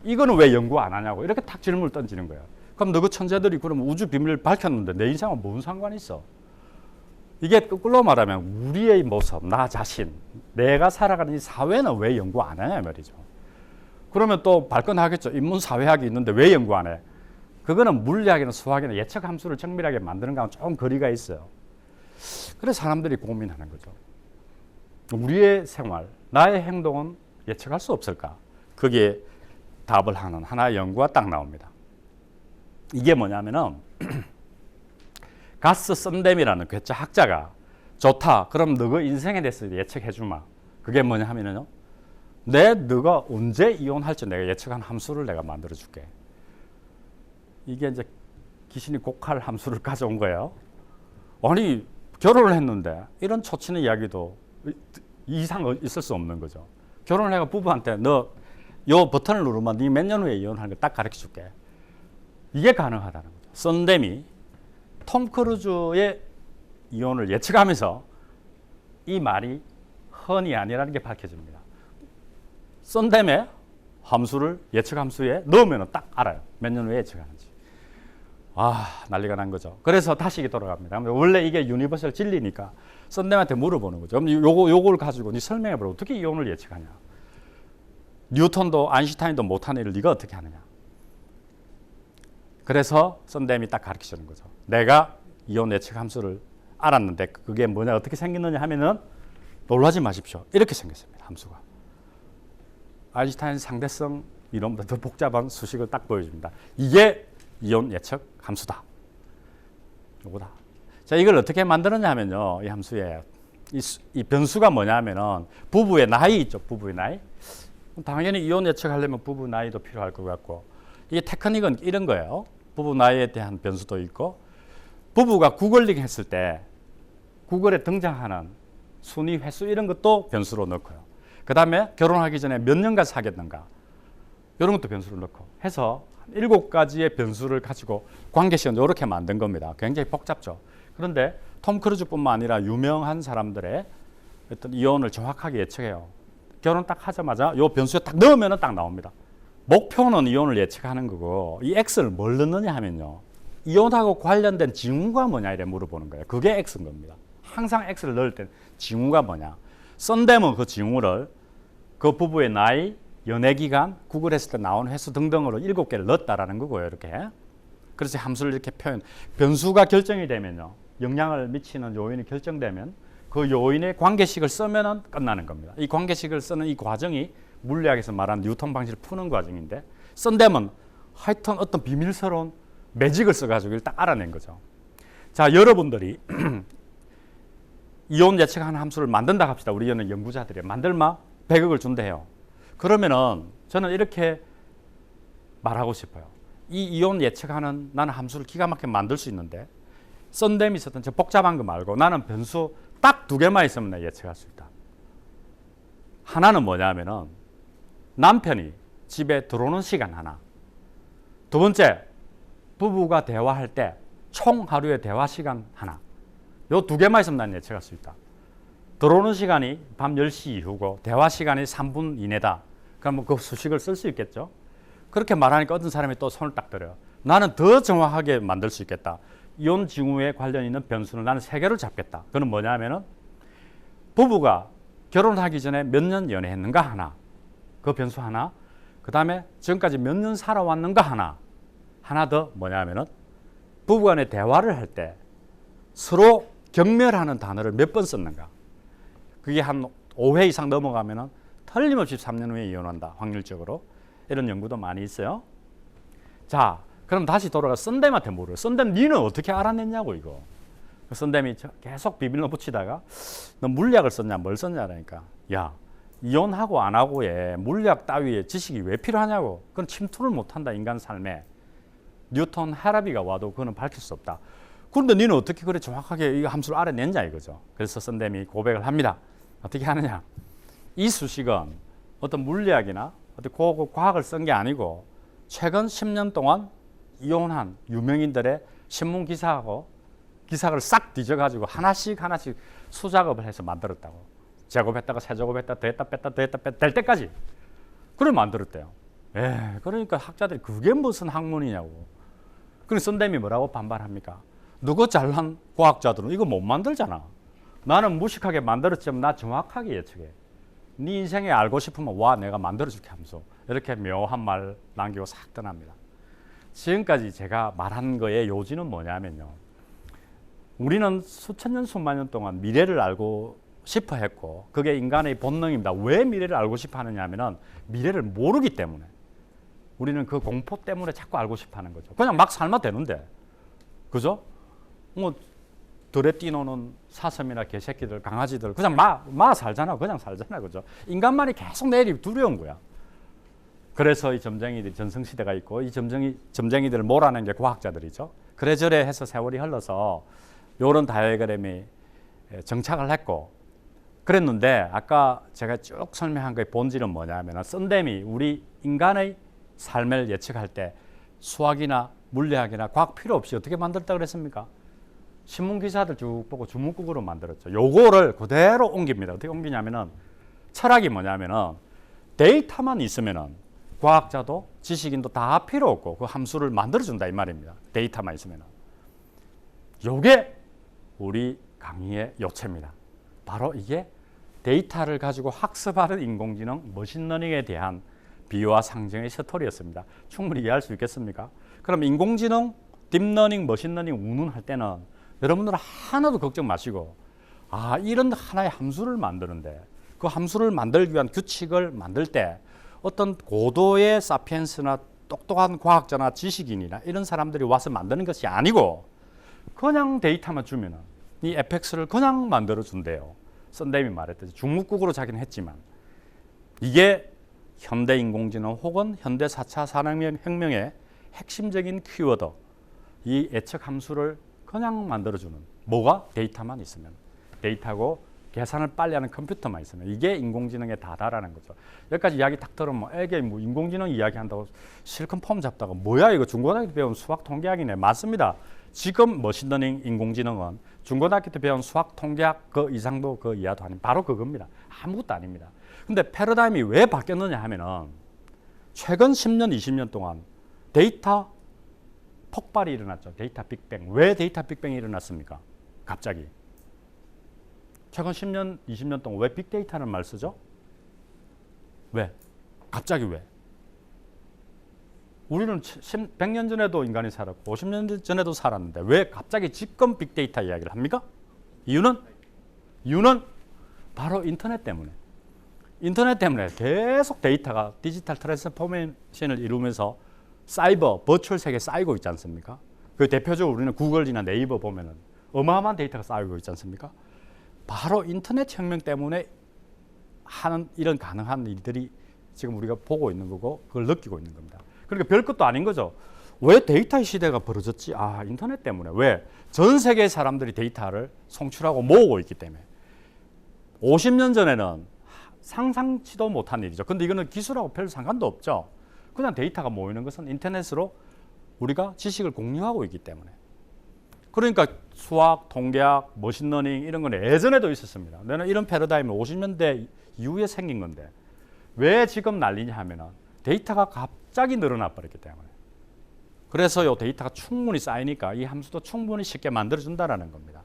이거는 왜 연구 안 하냐고 이렇게 탁 질문을 던지는 거야. 그럼 너그 천재들이 그러면 우주 비밀을 밝혔는데 내 인생은 무슨 상관이 있어? 이게 거꾸로 말하면 우리의 모습, 나 자신, 내가 살아가는 이 사회는 왜 연구 안 하냐 말이죠. 그러면 또 발끈하겠죠. 인문사회학이 있는데 왜 연구 안 해? 그거는 물리학이나 수학이나 예측 함수를 정밀하게 만드는 거하고 조금 거리가 있어요. 그래서 사람들이 고민하는 거죠. 우리의 생활, 나의 행동은 예측할 수 없을까? 거기에 답을 하는 하나의 연구가 딱 나옵니다. 이게 뭐냐면은 가스 썬댐이라는 괴짜 학자가 좋다. 그럼 너가 인생에 대해서 예측해 주마. 그게 뭐냐 하면은요. 너가 언제 이혼할지 내가 예측한 함수를 내가 만들어 줄게. 이게 이제 귀신이 곡할 함수를 가져온 거예요. 아니 결혼을 했는데 이런 초치는 이야기도 이상 있을 수 없는 거죠. 결혼을 해가 부부한테 너 요 버튼을 누르면 네 몇 년 후에 이혼하는 거 딱 가르쳐 줄게. 이게 가능하다는 거죠. 썬댐이 톰 크루즈의 이혼을 예측하면서 이 말이 헌이 아니라는 게 밝혀집니다. 썬댐의 함수를 예측 함수에 넣으면 딱 알아요. 몇 년 후에 예측하는지. 난리가 난 거죠. 그래서 다시 돌아갑니다. 원래 이게 유니버설 진리니까 썬댐한테 물어보는 거죠. 그럼 요걸 가지고 네 설명해보라. 어떻게 이혼을 예측하냐. 뉴턴도 아인슈타인도 못한 일을 네가 어떻게 하느냐. 그래서 썬댐이 딱 가르쳐주는 거죠. 내가 이혼 예측 함수를 알았는데 그게 뭐냐 어떻게 생겼느냐 하면은 놀라지 마십시오. 이렇게 생겼습니다. 함수가. 아인슈타인 상대성 이론보다 더 복잡한 수식을 딱 보여줍니다. 이게 이혼 예측 함수다. 요거다. 자, 이걸 어떻게 만드느냐 하면요. 이 함수에 이 변수가 뭐냐 하면은 부부의 나이 있죠. 부부의 나이. 당연히 이혼 예측하려면 부부 나이도 필요할 것 같고 이게 테크닉은 이런 거예요. 부부 나이에 대한 변수도 있고 부부가 구글링 했을 때 구글에 등장하는 순위 횟수 이런 것도 변수로 넣고요. 그 다음에 결혼하기 전에 몇 년간 사귀었는가 이런 것도 변수를 넣고 해서 7가지의 변수를 가지고 관계식은 이렇게 만든 겁니다. 굉장히 복잡죠. 그런데 톰 크루즈뿐만 아니라 유명한 사람들의 어떤 이혼을 정확하게 예측해요. 결혼 딱 하자마자 이 변수에 딱 넣으면 딱 나옵니다. 목표는 이혼을 예측하는 거고 이 X를 뭘 넣느냐 하면요. 이혼하고 관련된 징후가 뭐냐 이래 물어보는 거예요. 그게 X인 겁니다. 항상 X를 넣을 때 징후가 뭐냐. 썬댐은 그 징후를 그 부부의 나이, 연애기간, 구글했을 때 나온 횟수 등등으로 7개를 넣었다라는 거고요. 이렇게. 그래서 함수를 이렇게 표현. 변수가 결정이 되면요. 영향을 미치는 요인이 결정되면 그 요인의 관계식을 쓰면 끝나는 겁니다. 이 관계식을 쓰는 이 과정이 물리학에서 말하는 뉴턴 방식을 푸는 과정인데 썬댐은 하여튼 어떤 비밀스러운 매직을 써가지고 이걸 딱 알아낸 거죠. 자, 여러분들이 이혼 예측하는 함수를 만든다 합시다. 우리 연구자들이 만들마 100억을 준대요. 그러면은 저는 이렇게 말하고 싶어요. 이 이혼 예측하는 나는 함수를 기가 막히게 만들 수 있는데 썬댐이 있었던 저 복잡한 거 말고 나는 변수 딱 2개만 있으면 나 예측할 수 있다. 하나는 뭐냐면은 남편이 집에 들어오는 시간 하나. 두 번째, 부부가 대화할 때 총 하루의 대화 시간 하나. 요 2개만 있으면 난 예측할 수 있다. 들어오는 시간이 밤 10시 이후고 대화 시간이 3분 이내다. 그러면 그 수식을 쓸 수 있겠죠. 그렇게 말하니까 어떤 사람이 또 손을 딱 들어요. 나는 더 정확하게 만들 수 있겠다. 이온 징후에 관련 있는 변수는 나는 3개를 잡겠다. 그건 뭐냐면은 부부가 결혼하기 전에 몇 년 연애했는가 하나, 그 변수 하나. 그 다음에 지금까지 몇 년 살아왔는가 하나 더 뭐냐면은 부부간의 대화를 할 때 서로 경멸하는 단어를 몇 번 썼는가. 그게 한 5회 이상 넘어가면은 틀림없이 3년 후에 이혼한다. 확률적으로. 이런 연구도 많이 있어요. 자, 그럼 다시 돌아가 썬댐한테 물어요. 썬댐 니는 어떻게 알아냈냐고 이거. 썬댐이 계속 비밀로 붙이다가 너 물리학을 썼냐 뭘 썼냐 그러니까 야 이혼하고 안 하고의 물리학 따위의 지식이 왜 필요하냐고. 그건 침투를 못한다 인간 삶에. 뉴턴 헤라비가 와도 그거는 밝힐 수 없다. 그런데 니는 어떻게 그래 정확하게 이 함수를 알아냈냐 이거죠. 그래서 썬댐이 고백을 합니다. 어떻게 하느냐. 이 수식은 어떤 물리학이나 어떤 고급 과학을 쓴 게 아니고 최근 10년 동안 이혼한 유명인들의 신문 기사하고 기사를 싹 뒤져가지고 하나씩 수작업을 해서 만들었다고. 제곱했다가 세제곱했다 더했다 뺐다 더했다 뺐다 될 때까지 그걸 만들었대요. 그러니까 학자들이 그게 무슨 학문이냐고. 그럼 썬댐이 뭐라고 반발합니까? 누구 잘난 과학자들은 이거 못 만들잖아. 나는 무식하게 만들었지만 나 정확하게 예측해. 네 인생에 알고 싶으면 와 내가 만들어줄게 하면서 이렇게 묘한 말 남기고 싹 떠납니다. 지금까지 제가 말한 거의 요지는 뭐냐면요. 우리는 수천 년 수만 년 동안 미래를 알고 싶어 했고 그게 인간의 본능입니다. 왜 미래를 알고 싶어 하느냐 하면은 미래를 모르기 때문에 우리는 그 공포 때문에 자꾸 알고 싶어 하는 거죠. 그냥 막 살면 되는데 그죠? 뭐 들에 뛰노는 사슴이나 개새끼들 강아지들 그냥 막 살잖아. 그냥 살잖아. 그죠? 인간만이 계속 내일이 두려운 거야. 그래서 이 점쟁이들이 전성시대가 있고 이 점쟁이들을 몰아낸 게 과학자들이죠. 그래저래 해서 세월이 흘러서 이런 다이어그램이 정착을 했고 그랬는데 아까 제가 쭉 설명한 거의 본질은 뭐냐면 썬댐이 우리 인간의 삶을 예측할 때 수학이나 물리학이나 과학 필요 없이 어떻게 만들었다 그랬습니까? 신문 기사들 쭉 보고 주문국으로 만들었죠. 요거를 그대로 옮깁니다. 어떻게 옮기냐면은 철학이 뭐냐면은 데이터만 있으면은 과학자도 지식인도 다 필요 없고 그 함수를 만들어준다 이 말입니다. 데이터만 있으면은. 요게 우리 강의의 요체입니다. 바로 이게 데이터를 가지고 학습하는 인공지능 머신러닝에 대한 비유와 상징의 스토리였습니다. 충분히 이해할 수 있겠습니까? 그럼 인공지능, 딥러닝, 머신러닝 운운할 때는 여러분들은 하나도 걱정 마시고 이런 하나의 함수를 만드는데 그 함수를 만들기 위한 규칙을 만들 때 어떤 고도의 사피엔스나 똑똑한 과학자나 지식인이나 이런 사람들이 와서 만드는 것이 아니고 그냥 데이터만 주면은 이 FX를 그냥 만들어 준대요. 썬댐이 말했듯이 중국국으로 자기는 했지만 이게 현대 인공지능 혹은 현대 4차 산업혁명의 핵심적인 키워드 이 예측 함수를 그냥 만들어주는 뭐가 데이터만 있으면 데이터고 계산을 빨리 하는 컴퓨터만 있으면 이게 인공지능에 다다라는 거죠. 여기까지 이야기 딱 들으면 애게 뭐 인공지능 이야기한다고 실컷 폼 잡다가 뭐야 이거 중고등학교 때 배운 수학 통계학이네. 맞습니다. 지금 머신러닝 인공지능은 중고등학교 때 배운 수학 통계학 그 이상도 그 이하도 아닌 바로 그겁니다. 아무것도 아닙니다. 근데 패러다임이 왜 바뀌었느냐 하면은 최근 10년, 20년 동안 데이터 폭발이 일어났죠. 데이터 빅뱅. 왜 데이터 빅뱅이 일어났습니까? 갑자기. 최근 10년, 20년 동안 왜 빅데이터라는 말 쓰죠? 왜? 갑자기 왜? 우리는 100년 전에도 인간이 살았고 50년 전에도 살았는데 왜 갑자기 지금 빅데이터 이야기를 합니까? 이유는 바로 인터넷 때문에. 인터넷 때문에 계속 데이터가 디지털 트랜스포메이션을 이루면서 사이버, 버추얼 세계에 쌓이고 있지 않습니까? 그 대표적으로 우리는 구글이나 네이버 보면은 어마어마한 데이터가 쌓이고 있지 않습니까? 바로 인터넷 혁명 때문에 하는 이런 가능한 일들이 지금 우리가 보고 있는 거고 그걸 느끼고 있는 겁니다. 그러니까 별것도 아닌 거죠. 왜 데이터 시대가 벌어졌지? 인터넷 때문에. 왜? 전 세계의 사람들이 데이터를 송출하고 모으고 있기 때문에. 50년 전에는 상상치도 못한 일이죠. 근데 이거는 기술하고 별 상관도 없죠. 그냥 데이터가 모이는 것은 인터넷으로 우리가 지식을 공유하고 있기 때문에. 그러니까 수학, 통계학, 머신러닝 이런 건 예전에도 있었습니다. 저는 이런 패러다임은 50년대 이후에 생긴 건데 왜 지금 난리냐 하면은 데이터가 갑자기 늘어나 버렸기 때문에. 그래서 이 데이터가 충분히 쌓이니까 이 함수도 충분히 쉽게 만들어준다라는 겁니다.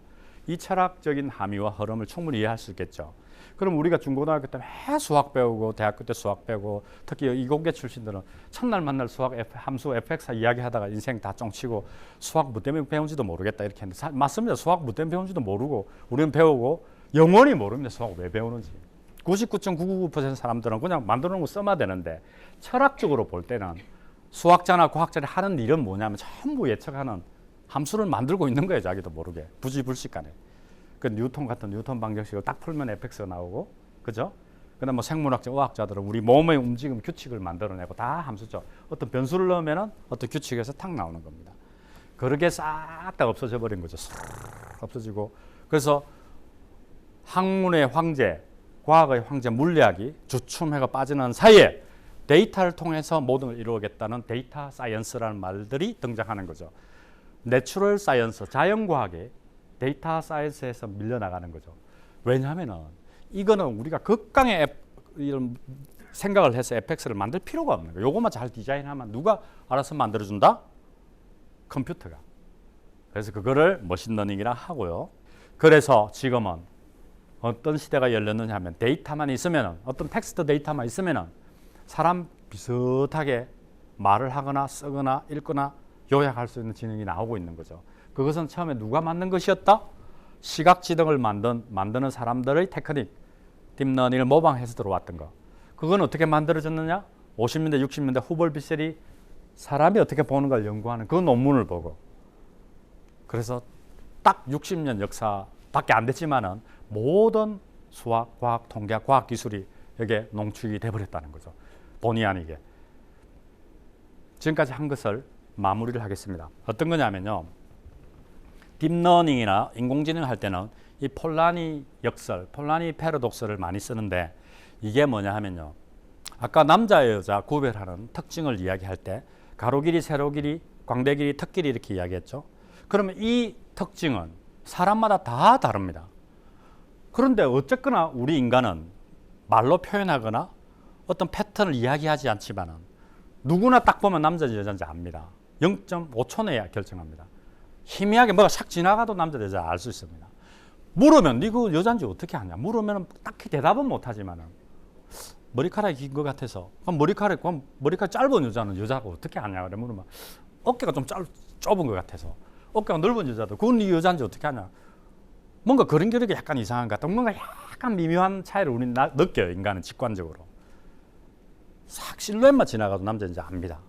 이 철학적인 함의와 흐름을 충분히 이해할 수 있겠죠. 그럼 우리가 중고등학교 때 매 수학 배우고 대학교 때 수학 배우고 특히 이공계 출신들은 첫날 만날 수학 함수 fx 이야기하다가 인생 다 쫑치고 수학 뭐 때문에 배운지도 모르겠다 이렇게 했는데 맞습니다. 수학 뭐 때문에 배운지도 모르고 우리는 배우고 영원히 모릅니다. 수학을 왜 배우는지. 99.999% 사람들은 그냥 만들어 놓은 거 써야 되는데 철학적으로 볼 때는 수학자나 과학자들이 하는 일은 뭐냐면 전부 예측하는 함수를 만들고 있는 거예요. 자기도 모르게. 부지불식간에. 그 뉴턴 같은 뉴턴 방정식을 딱 풀면 fx가 나오고, 그죠? 그다음 뭐 생물학자, 의학자들은 우리 몸의 움직임 규칙을 만들어내고 다 함수죠. 어떤 변수를 넣으면은 어떤 규칙에서 탁 나오는 겁니다. 그렇게 싹 다 없어져 버린 거죠. 싹 없어지고. 그래서 학문의 황제, 과학의 황제 물리학이 주춤해가 빠지는 사이에 데이터를 통해서 모든 걸 이루겠다는 데이터 사이언스라는 말들이 등장하는 거죠. 내추럴 사이언스, 자연과학의 데이터 사이언스에서 밀려나가는 거죠. 왜냐하면 이거는 우리가 극강의 이런 생각을 해서 fx를 만들 필요가 없는 거예요. 요것만 잘 디자인하면 누가 알아서 만들어준다? 컴퓨터가. 그래서 그거를 머신러닝이라 하고요. 그래서 지금은 어떤 시대가 열렸느냐 하면 데이터만 있으면 어떤 텍스트 데이터만 있으면 사람 비슷하게 말을 하거나 쓰거나 읽거나 요약할 수 있는 지능이 나오고 있는 거죠. 그것은 처음에 누가 만든 것이었다? 시각지능을 만드는 사람들의 테크닉, 딥러닝을 모방해서 들어왔던 거. 그건 어떻게 만들어졌느냐? 50년대, 60년대 후벌 비셀이 사람이 어떻게 보는 걸 연구하는 그 논문을 보고. 그래서 딱 60년 역사밖에 안 됐지만은 모든 수학, 과학, 통계학, 과학 기술이 여기에 농축이 돼버렸다는 거죠. 본의 아니게. 지금까지 한 것을 마무리를 하겠습니다. 어떤 거냐면요. 딥러닝이나 인공지능 할 때는 이 폴라니 역설, 폴라니 패러독스를 많이 쓰는데 이게 뭐냐 하면요. 아까 남자 여자 구별하는 특징을 이야기할 때 가로 길이, 세로 길이, 광대 길이, 턱 길이 이렇게 이야기했죠. 그러면 이 특징은 사람마다 다 다릅니다. 그런데 어쨌거나 우리 인간은 말로 표현하거나 어떤 패턴을 이야기하지 않지만은 누구나 딱 보면 남자인지 여자인지 압니다. 0.5초 내에 결정합니다. 희미하게 뭐가 샥 지나가도 남자 여자 알 수 있습니다. 물으면 네 그 여자인지 어떻게 아냐? 물으면 딱히 대답은 못하지만은 머리카락이 긴 것 같아서 그럼 머리카락 짧은 여자는 여자가 어떻게 아냐? 그래 물으면 어깨가 좀 좁은 것 같아서 어깨가 넓은 여자도 그건 네 여자인지 어떻게 아냐? 뭔가 그림결이 약간 이상한 것 같다. 뭔가 약간 미묘한 차이를 우리는 느껴요. 인간은 직관적으로. 싹 실루엣만 지나가도 남자인지 압니다.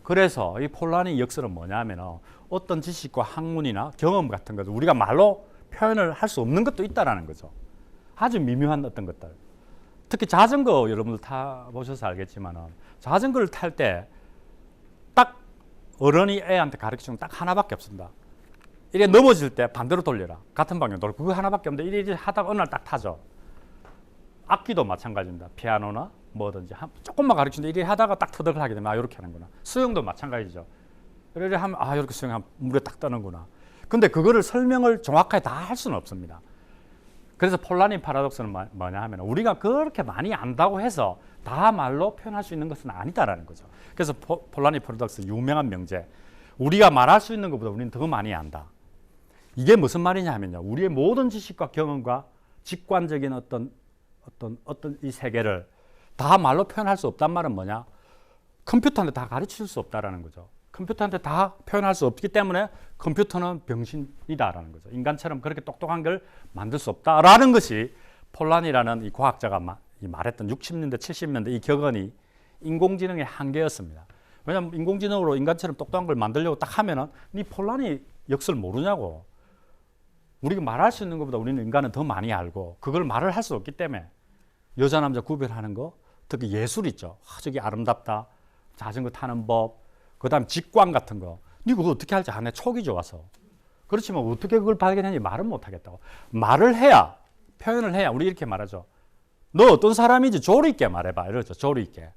그래서 이 폴라니 역설은 뭐냐면 어떤 지식과 학문이나 경험 같은 것을 우리가 말로 표현을 할 수 없는 것도 있다라는 거죠. 아주 미묘한 어떤 것들. 특히 자전거 여러분들 타보셔서 알겠지만 자전거를 탈 때 딱 어른이 애한테 가르치면 딱 하나밖에 없습니다. 이래 넘어질 때 반대로 돌려라. 같은 방향 돌려. 그거 하나밖에 없는데 이래 하다가 어느 날 딱 타죠. 악기도 마찬가지입니다. 피아노나 뭐든지 조금만 가르치는데 이래 하다가 딱 터득을 하게 되면 이렇게 하는구나. 수영도 마찬가지죠. 이래 하면 이렇게 수영하면 물에 딱 떠는구나. 근데 그거를 설명을 정확하게 다 할 수는 없습니다. 그래서 폴라니 파라독스는 뭐냐 하면 우리가 그렇게 많이 안다고 해서 다 말로 표현할 수 있는 것은 아니다라는 거죠. 그래서 폴라니 파라독스 유명한 명제. 우리가 말할 수 있는 것보다 우리는 더 많이 안다. 이게 무슨 말이냐 하면요. 우리의 모든 지식과 경험과 직관적인 어떤 이 세계를 다 말로 표현할 수 없단 말은 뭐냐? 컴퓨터한테 다 가르칠 수 없다라는 거죠. 컴퓨터한테 다 표현할 수 없기 때문에 컴퓨터는 병신이다라는 거죠. 인간처럼 그렇게 똑똑한 걸 만들 수 없다라는 것이 폴란이라는 이 과학자가 말했던 60년대, 70년대 이 격언이 인공지능의 한계였습니다. 왜냐하면 인공지능으로 인간처럼 똑똑한 걸 만들려고 딱 하면은 이 폴란이 역설 모르냐고. 우리가 말할 수 있는 것보다 우리는 인간은 더 많이 알고 그걸 말을 할 수 없기 때문에 여자 남자 구별하는 거 특히 예술 있죠. 저기 아름답다. 자전거 타는 법. 그다음 직관 같은 거. 네 그거 어떻게 할지 아네. 촉이 좋아서. 그렇지만 어떻게 그걸 발견했는지 말은 못하겠다고. 말을 해야 표현을 해야 우리 이렇게 말하죠. 너 어떤 사람인지 조리 있게 말해봐. 이러죠. 조리 있게.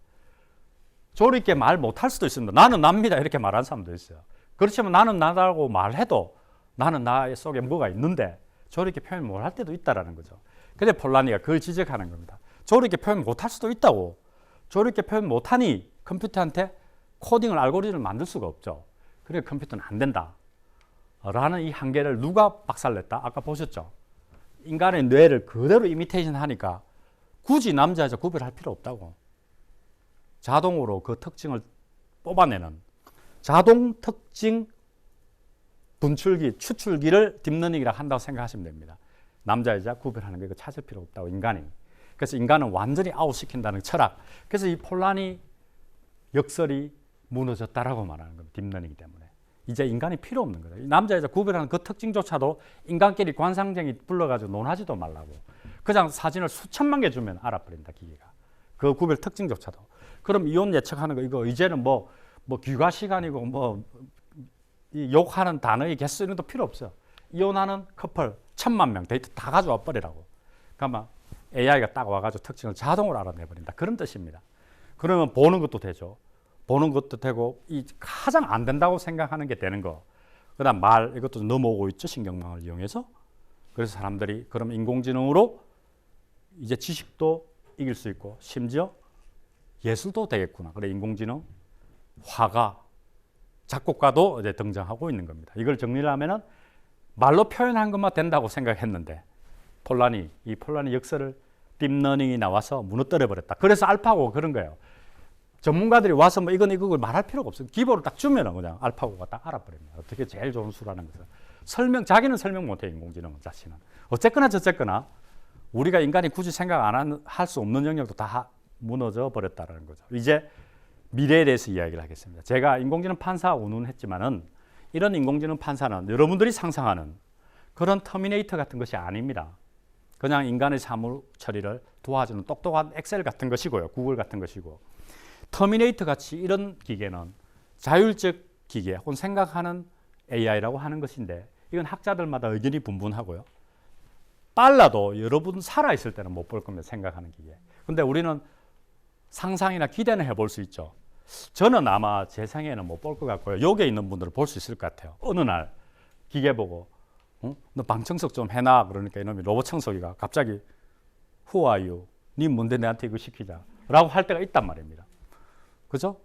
조리 있게 말 못할 수도 있습니다. 나는 납니다. 이렇게 말하는 사람도 있어요. 그렇지만 나는 나라고 말해도 나는 나 속에 뭐가 있는데 조리 있게 표현 못할 때도 있다라는 거죠. 근데 폴라니가 그걸 지적하는 겁니다. 조리 있게 표현 못할 수도 있다고. 조리 있게 표현 못하니 컴퓨터한테 코딩을 알고리즘을 만들 수가 없죠. 그러니까 컴퓨터는 안 된다. 라는 이 한계를 누가 박살냈다? 아까 보셨죠? 인간의 뇌를 그대로 이미테이션 하니까 굳이 남자 여자 구별할 필요 없다고. 자동으로 그 특징을 뽑아내는 자동 특징 분출기, 추출기를 딥러닝이라 한다고 생각하시면 됩니다. 남자 여자 구별하는 거 이거 찾을 필요 없다고 인간이. 그래서 인간은 완전히 아웃시킨다는 철학. 그래서 이 폴란이 역설이 무너졌다라고 말하는 겁니다. 딥러닝이기 때문에. 이제 인간이 필요 없는 거죠. 남자 여자 구별하는 그 특징조차도 인간끼리 관상쟁이 불러가지고 논하지도 말라고. 그냥 사진을 수천만 개 주면 알아버린다 기계가. 그 구별 특징조차도. 그럼 이혼 예측하는 거 이거 이제는 뭐 귀가 시간이고 이 욕하는 단어의 개수 이런 것도 필요 없어요. 이혼하는 커플 1000만 명 데이터 다 가져와 버리라고. 그러면 AI가 딱 와가지고 특징을 자동으로 알아내버린다. 그런 뜻입니다. 그러면 보는 것도 되죠. 보는 것도 되고 이 가장 안 된다고 생각하는 게 되는 거. 그다음 말 이것도 넘어오고 있죠. 신경망을 이용해서. 그래서 사람들이 그럼 인공지능으로 이제 지식도 이길 수 있고 심지어 예술도 되겠구나. 그래 인공지능 화가 작곡가도 이제 등장하고 있는 겁니다. 이걸 정리를 하면은 말로 표현한 것만 된다고 생각했는데 이 폴란이 역설을 딥러닝이 나와서 무너뜨려 버렸다. 그래서 알파고가 그런 거예요. 전문가들이 와서 뭐 이걸 말할 필요가 없어요. 기본을 딱 주면은 그냥 알파고가 딱 알아버립니다. 어떻게 제일 좋은 수라는 것을. 자기는 설명 못해 인공지능 자체는. 어쨌거나 저쨌거나 우리가 인간이 굳이 생각 안 할 수 없는 영역도 다 무너져 버렸다는 거죠. 이제 미래에 대해서 이야기를 하겠습니다. 제가 인공지능 판사 운운했지만은 이런 인공지능 판사는 여러분들이 상상하는 그런 터미네이터 같은 것이 아닙니다. 그냥 인간의 사물 처리를 도와주는 똑똑한 엑셀 같은 것이고요. 구글 같은 것이고. 터미네이터 같이 이런 기계는 자율적 기계 혹은 생각하는 AI라고 하는 것인데 이건 학자들마다 의견이 분분하고요. 빨라도 여러분 살아있을 때는 못 볼 겁니다. 생각하는 기계. 근데 우리는 상상이나 기대는 해볼 수 있죠. 저는 아마 제 생에는 못 볼 것 같고요. 여기에 있는 분들은 볼 수 있을 것 같아요. 어느 날 기계 보고 너 방 청소 좀 해놔. 그러니까 이놈이 로봇 청소기가 갑자기 Who are you? 니 뭔데 내한테 이거 시키자. 라고 할 때가 있단 말입니다. 그죠?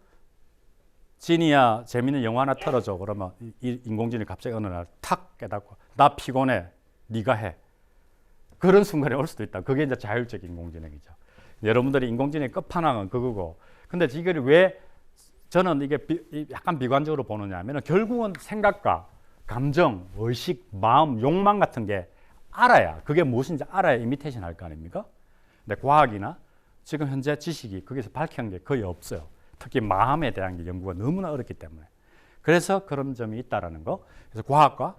지니야 재밌는 영화 하나 틀어줘. 그러면 이 인공지능이 갑자기 어느 날 탁 깨닫고 나 피곤해. 네가 해. 그런 순간이 올 수도 있다. 그게 이제 자율적 인공지능이죠. 여러분들이 인공지능의 끝판왕은 그거고. 근데 이걸 왜 저는 이게 약간 비관적으로 보느냐 하면 결국은 생각과 감정, 의식, 마음, 욕망 같은 게 알아야 그게 무엇인지 알아야 이미테이션 할 거 아닙니까? 근데 과학이나 지금 현재 지식이 거기서 밝힌 게 거의 없어요. 특히 마음에 대한 연구가 너무나 어렵기 때문에. 그래서 그런 점이 있다라는 거. 그래서 과학과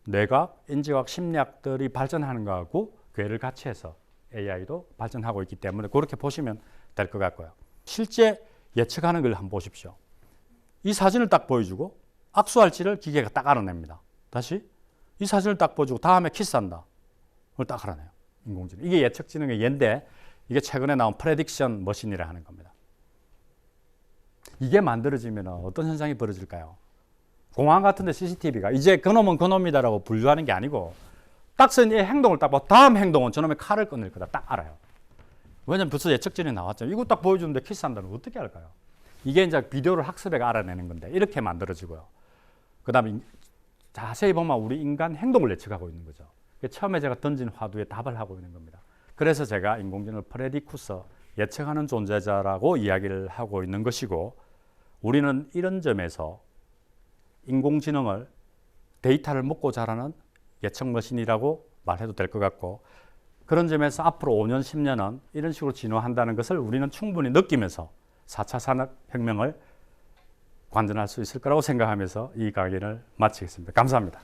뇌과학, 인지과학, 심리학들이 발전하는 거하고 궤를 같이 해서 AI도 발전하고 있기 때문에 그렇게 보시면 될 것 같고요. 실제 예측하는 걸 한번 보십시오. 이 사진을 딱 보여주고 악수할지를 기계가 딱 알아냅니다. 다시 이 사진을 딱 보여주고 다음에 키스한다. 그걸 딱 알아내요. 인공지능. 이게 예측지능의 예인데 이게 최근에 나온 프레딕션 머신이라 하는 겁니다. 이게 만들어지면 어떤 현상이 벌어질까요? 공항 같은 데 CCTV가 이제 그놈은 그놈이다라고 분류하는 게 아니고 딱 쓴 이 행동을 딱 보고 다음 행동은 저놈의 칼을 꺼낼 거다 딱 알아요. 왜냐면 벌써 예측지능이 나왔잖아요. 이거 딱 보여주는데 키스한다는 거 어떻게 할까요? 이게 이제 비디오를 학습해가 알아내는 건데 이렇게 만들어지고요. 그 다음에 자세히 보면 우리 인간 행동을 예측하고 있는 거죠. 처음에 제가 던진 화두에 답을 하고 있는 겁니다. 그래서 제가 인공지능을 프레디쿠서 예측하는 존재자라고 이야기를 하고 있는 것이고 우리는 이런 점에서 인공지능을 데이터를 먹고 자라는 예측 머신이라고 말해도 될 것 같고 그런 점에서 앞으로 5년, 10년은 이런 식으로 진화한다는 것을 우리는 충분히 느끼면서 4차 산업혁명을 관전할 수 있을 거라고 생각하면서 이 강의를 마치겠습니다. 감사합니다.